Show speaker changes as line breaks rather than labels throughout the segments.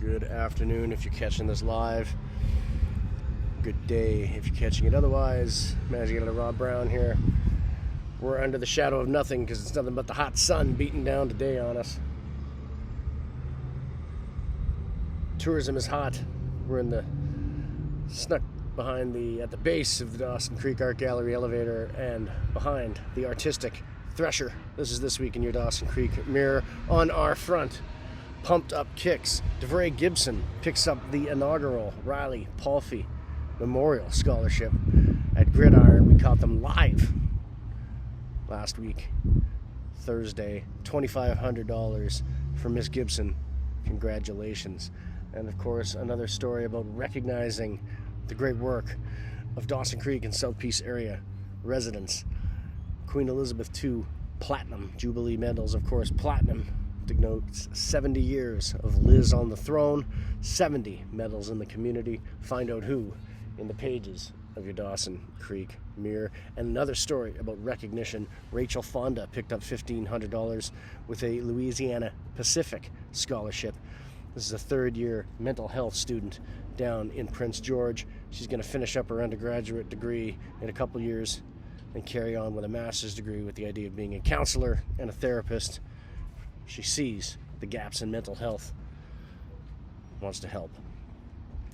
Good afternoon if you're catching this live. Good day if you're catching it otherwise. Managed to get a Rob Brown here. We're under the shadow of nothing because it's nothing but the hot sun beating down today on us. Tourism is hot. We're snuck behind at the base of the Dawson Creek Art Gallery elevator and behind the artistic Thresher. This week in your Dawson Creek Mirror. On our front, pumped up kicks. DeVray Gibson picks up the inaugural Riley Palfy Memorial Scholarship at Gridiron. We caught them live last week, Thursday. $2,500 for Miss Gibson. Congratulations. And of course, another story about recognizing the great work of Dawson Creek and South Peace area residents. Queen Elizabeth II Platinum Jubilee medals, of course, platinum denotes 70 years of Liz on the throne, 70 medals in the community. Find out who in the pages of your Dawson Creek Mirror. And another story about recognition. Rachel Fonda picked up $1,500 with a Louisiana Pacific scholarship. This is a third-year mental health student down in Prince George. She's going to finish up her undergraduate degree in a couple years and carry on with a master's degree with the idea of being a counselor and a therapist. She sees the gaps in mental health, wants to help.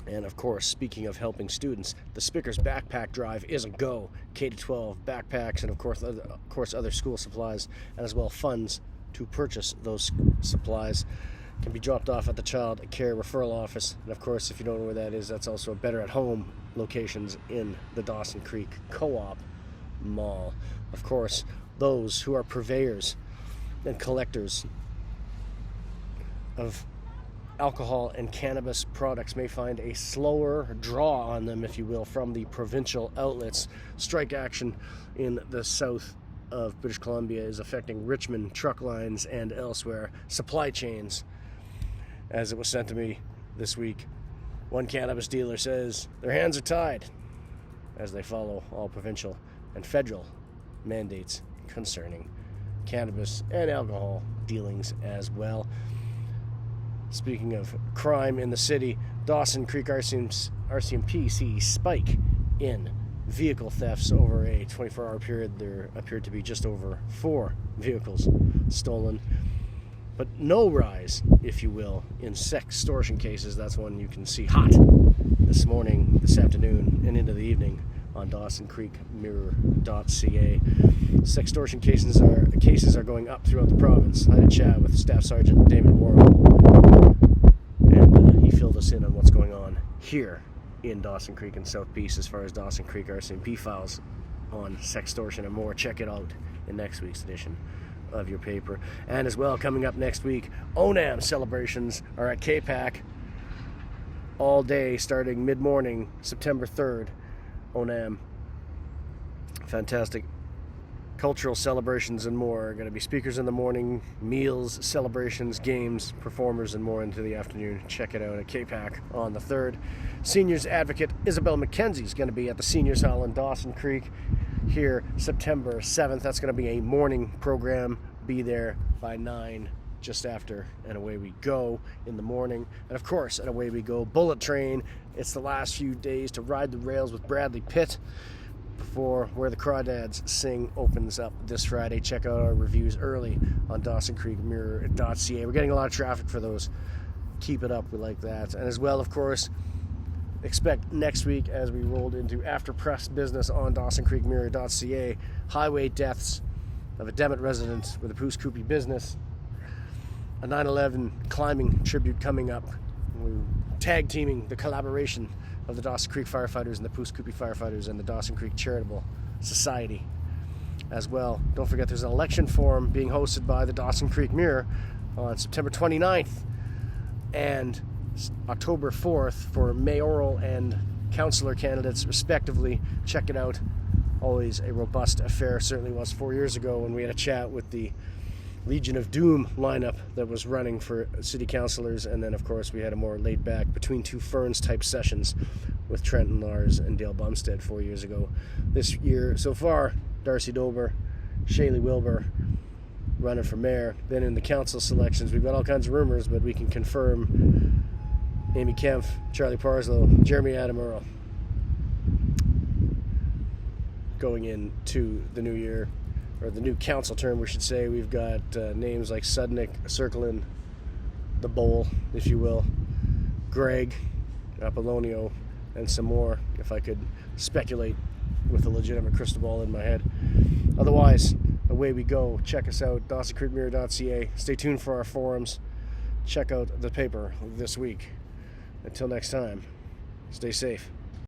And of course, speaking of helping students, the Spickers Backpack Drive is a go. K-12 backpacks and of course other school supplies, and as well funds to purchase those supplies can be dropped off at the Child Care Referral Office. And of course, if you don't know where that is, that's also Better at Home locations in the Dawson Creek Co-op Mall. Of course, those who are purveyors and collectors of alcohol and cannabis products may find a slower draw on them, if you will, from the provincial outlets. Strike action in the south of British Columbia is affecting Richmond truck lines and elsewhere. Supply chains, as it was sent to me this week. One cannabis dealer says their hands are tied as they follow all provincial and federal mandates concerning cannabis and alcohol dealings as well. Speaking of crime in the city, Dawson Creek RCMP sees spike in vehicle thefts over a 24-hour period. There appeared to be just over 4 vehicles stolen, but no rise, if you will, in sextortion cases. That's one you can see hot this morning, this afternoon, and into the evening on DawsonCreekMirror.ca. Sextortion cases are going up throughout the province. I had a chat with Staff Sergeant Damon Worrell, and he filled us in on what's going on here in Dawson Creek and South Peace as far as Dawson Creek RCMP files on sextortion and more. Check it out in next week's edition of your paper. And as well, coming up next week, ONAM celebrations are at KPAC all day starting mid-morning, September 3rd. ONAM, fantastic cultural celebrations and more. Are going to be speakers in the morning, meals, celebrations, games, performers, and more into the afternoon. Check it out at KPAC on the 3rd. Seniors advocate Isabel McKenzie is going to be at the Seniors Hall in Dawson Creek here September 7th. That's going to be a morning program. Be there by 9, just after, and away we go in the morning. And of course, and away we go, Bullet Train. It's the last few days to ride the rails with Bradley Pitt before Where the Crawdads Sing opens up this Friday. Check out our reviews early on DawsonCreekMirror.ca. We're getting a lot of traffic for those. Keep it up, we like that. And as well, of course, expect next week, as we rolled into after press business on DawsonCreekMirror.ca, highway deaths of a Demet resident with a Poos Koopy business, a 9/11 climbing tribute coming up. We're tag teaming the collaboration of the Dawson Creek firefighters and the Poos Koopy firefighters and the Dawson Creek Charitable Society as well. Don't forget there's an election forum being hosted by the Dawson Creek Mirror on September 29th and October 4th for mayoral and councillor candidates respectively. Check it out. Always a robust affair. Certainly was 4 years ago when we had a chat with the Legion of Doom lineup that was running for city councilors, and then of course we had a more laid back Between Two Ferns type sessions with Trenton Lars and Dale Bumstead 4 years ago. This year so far, Darcy Dober, Shaylee Wilbur running for mayor. Then in the council selections, we've got all kinds of rumors, but we can confirm Amy Kempf, Charlie Parslow, Jeremy Adam Earl. Going into the new year, or the new council term, we should say, we've got names like Sudnick circling the bowl, if you will, Greg, Apollonio, and some more, if I could speculate with a legitimate crystal ball in my head. Otherwise, away we go. Check us out, DawsonCreekMirror.ca. Stay tuned for our forums. Check out the paper this week. Until next time, stay safe.